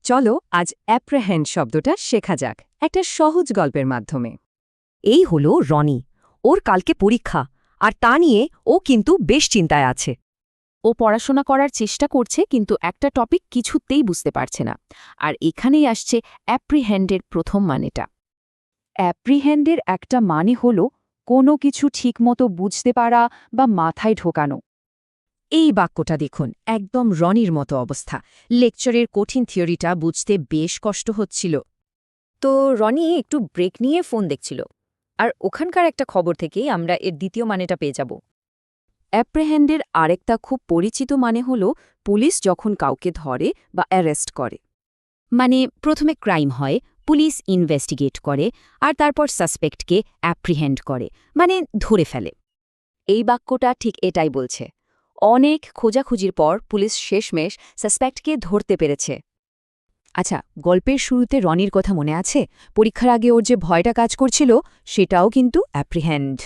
চলো আজ অ্যাপ্রেহেন্ড শব্দটা শেখা যাক একটা সহজ গল্পের মাধ্যমে। এই হলো রনি। ওর কালকে পরীক্ষা, আর তা নিয়ে ও কিন্তু বেশ চিন্তায় আছে। ও পড়াশোনা করার চেষ্টা করছে কিন্তু একটা টপিক কিছুতেই বুঝতে পারছে না। আর এখানেই আসছে অ্যাপ্রিহেন্ডের প্রথম মানেটা। অ্যাপ্রিহেন্ডের একটা মানে হল কোনো কিছু ঠিকমতো বুঝতে পারা বা মাথায় ঢোকানো। এই বাক্যটা দেখুন, একদম রনির মতো অবস্থা। লেকচারের কঠিন থিওরিটা বুঝতে বেশ কষ্ট হচ্ছিল। তো রনি একটু ব্রেক নিয়ে ফোন দেখছিল, আর ওখানকার একটা খবর থেকেই আমরা এর দ্বিতীয় মানেটা পেয়ে যাব। অ্যাপ্রিহেন্ডের আরেকটা খুব পরিচিত মানে হল পুলিশ যখন কাউকে ধরে বা অ্যারেস্ট করে। মানে প্রথমে ক্রাইম হয়, পুলিশ ইনভেস্টিগেট করে, আর তারপর সাসপেক্টকে অ্যাপ্রিহেন্ড করে, মানে ধরে ফেলে। এই বাক্যটা ঠিক এটাই বলছে। অনেক খোঁজাখুঁজির পর পুলিশ শেষমেশ সাসপেক্টকে ধরতে পেরেছে। আচ্ছা, গল্পের শুরুতে রনির কথা মনে আছে? পরীক্ষার আগে ওর যে ভয়টা কাজ করছিল, সেটাও কিন্তু অ্যাপ্রিহেন্ড।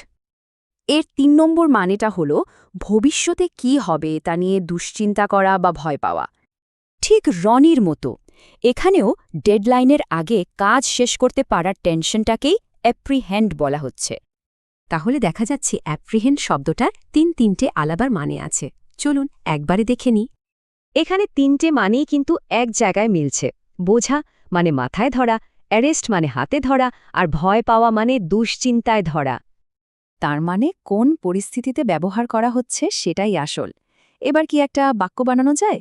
এর ৩ নম্বর মানেটা হল ভবিষ্যতে কি হবে তা নিয়ে দুশ্চিন্তা করা বা ভয় পাওয়া। ঠিক রনির মতো এখানেও ডেডলাইনের আগে কাজ শেষ করতে পারার টেনশনটাকেই অ্যাপ্রিহেন্ড বলা হচ্ছে। তাহলে দেখা যাচ্ছে অ্যাপ্রিহেন্ড শব্দটার তিনটে আলাদা মানে আছে। চলুন একবারে দেখে নিই। এখানে তিনটে মানেই কিন্তু এক জায়গায় মিলছে। বোঝা মানে মাথায় ধরা, অ্যারেস্ট মানে হাতে ধরা, আর ভয় পাওয়া মানে দুশ্চিন্তায় ধরা। তার মানে কোন পরিস্থিতিতে ব্যবহার করা হচ্ছে সেটাই আসল। এবার কি একটা বাক্য বানানো যায়?